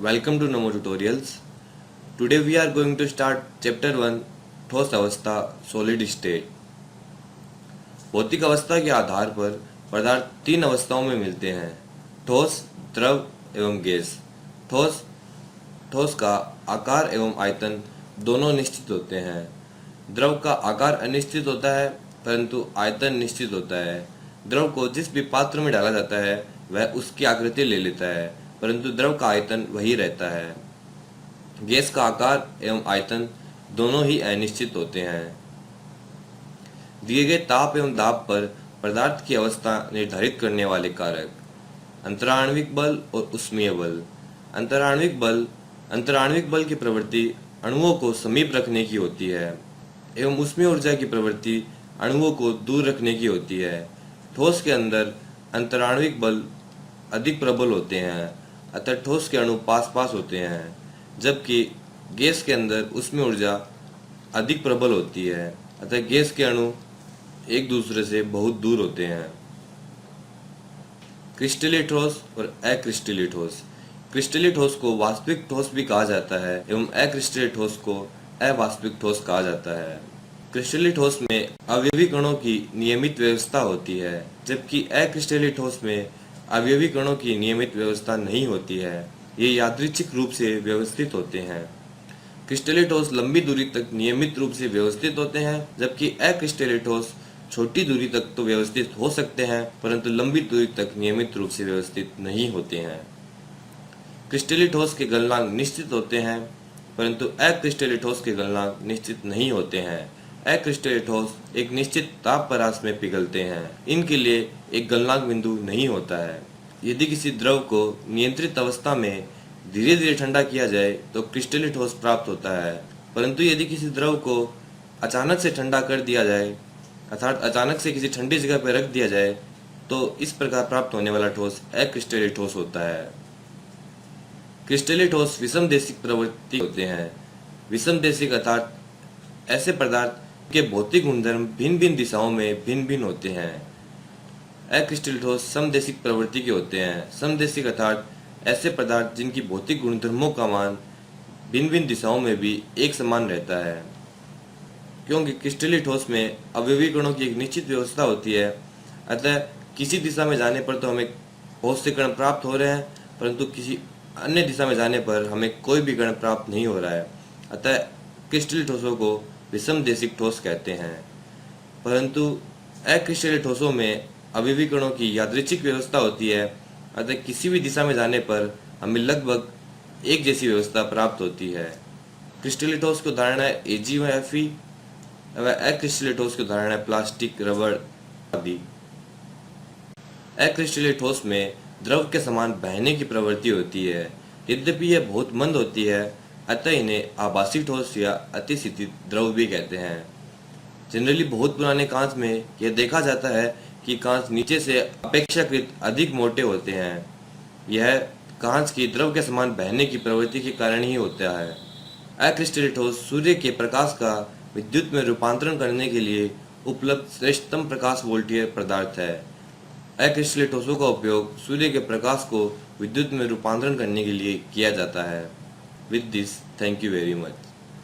Welcome to Namo Tutorials. Today we are going to start Chapter 1 ठोस अवस्था solid state. भौतिक अवस्था के आधार पर पदार्थ तीन अवस्थाओं में मिलते हैं, ठोस, द्रव एवं गैस। ठोस ठोस का आकार एवं आयतन दोनों निश्चित होते हैं। द्रव का आकार अनिश्चित होता है परंतु आयतन निश्चित होता है। द्रव को जिस भी पात्र में डाला जाता है वह उसकी आकृति ले लेता है परंतु द्रव का आयतन वही रहता है। गैस का आकार एवं आयतन दोनों ही अनिश्चित होते हैं। दिए गए ताप एवं दाब पर पदार्थ की अवस्था निर्धारित करने वाले कारक अंतराण्विक बल और उष्मीय बल। अंतराण्विक बल की प्रवृत्ति अणुओं को समीप रखने की होती है एवं उष्मीय ऊर्जा की प्रवृत्ति अणुओं को दूर रखने की होती है। ठोस के अंदर अंतराण्विक बल अधिक प्रबल होते हैं अतः ठोस के अणु पास पास होते हैं, जबकि गैस के अंदर उष्मीय ऊर्जा अधिक प्रबल होती है अतः गैस के अणु एक दूसरे से बहुत दूर होते हैं। क्रिस्टलीय ठोस और अक्रिस्टलीय ठोस। क्रिस्टलीय ठोस को वास्तविक ठोस भी कहा जाता है एवं अक्रिस्टलीय ठोस को अवास्तविक ठोस कहा जाता है। क्रिस्टलीय ठोस में अवयवी कणों की नियमित व्यवस्था होती है, जबकि अक्रिस्टलीय ठोस में अवयवी कणों की नियमित व्यवस्था नहीं होती है, ये यादृच्छिक रूप से व्यवस्थित होते हैं। क्रिस्टलीय ठोस लंबी दूरी तक नियमित रूप से व्यवस्थित होते हैं, जबकि अक्रिस्टलीय ठोस छोटी दूरी तक तो व्यवस्थित हो सकते हैं परंतु लंबी दूरी तक नियमित रूप से व्यवस्थित नहीं होते हैं। क्रिस्टलीय ठोस के गलनांक निश्चित होते हैं परंतु अक्रिस्टलीय ठोस के गलनांक निश्चित नहीं होते हैं। अक्रिस्टलीय ठोस एक निश्चित ताप परास में पिघलते हैं, इनके लिए एक गलनांक बिंदु नहीं होता है। यदि किसी द्रव को नियंत्रित अवस्था में धीरे धीरे ठंडा किया जाए तो क्रिस्टलीय ठोस प्राप्त होता है, परंतु यदि किसी द्रव को अचानक से ठंडा कर दिया जाए अर्थात अचानक से किसी ठंडी जगह पर रख दिया जाए तो इस प्रकार प्राप्त होने वाला ठोस अक्रिस्टलीय ठोस होता है। क्रिस्टलीय ठोस विषमदेशिक प्रवृत्ति होते हैं। विषमदेशिक अर्थात ऐसे पदार्थ के भौतिक गुणधर्म भिन्न भिन्न दिशाओं में भिन्न भिन्न होते हैं। अक्रिस्टलीय ठोस समदेशिक प्रवृत्ति के होते हैं। समदेशिक अर्थात ऐसे पदार्थ जिनकी भौतिक गुणधर्मों का मान भिन्न भिन्न दिशाओं में भी एक समान रहता है। क्योंकि क्रिस्टलीय ठोस में अवयवी कणों की एक निश्चित व्यवस्था होती है अतः किसी दिशा में जाने पर तो हमें बहुत से कण प्राप्त हो रहे हैं परंतु किसी अन्य दिशा में जाने पर हमें कोई भी कण प्राप्त नहीं हो रहा है, अतः क्रिस्टलीय ठोसों को विषमदेशिक ठोस कहते हैं। परंतु अक्रिस्टलीय ठोसों में अवयवी कणों की यादृच्छिक व्यवस्था होती है अतः किसी भी दिशा में जाने पर हमें लगभग एक जैसी व्यवस्था प्राप्त होती है। क्रिस्टलीय ठोस की उदाहरण है Ag व Fe व अक्रिस्टलीय ठोस की उदाहरण है प्लास्टिक, रबड़ आदि। अक्रिस्टलीय ठोस में द्रव के समान बहने की प्रवृत्ति होती है, यद्यपि यह बहुत मंद होती है अतः इन्हें आभासी ठोस या अतिस्थित द्रव भी कहते हैं। जनरली बहुत पुराने कांच में यह देखा जाता है कि कांच नीचे से अपेक्षाकृत अधिक मोटे होते हैं। यह कांच की द्रव के समान बहने की प्रवृत्ति के कारण ही होता है। अक्रिस्टलीय ठोस सूर्य के प्रकाश का विद्युत में रूपांतरण करने के लिए उपलब्ध श्रेष्ठतम प्रकाश वोल्टीय पदार्थ है। अक्रिस्टलीय ठोसों का उपयोग सूर्य के प्रकाश को विद्युत में रूपांतरण करने के लिए किया जाता है। With this, thank you very much.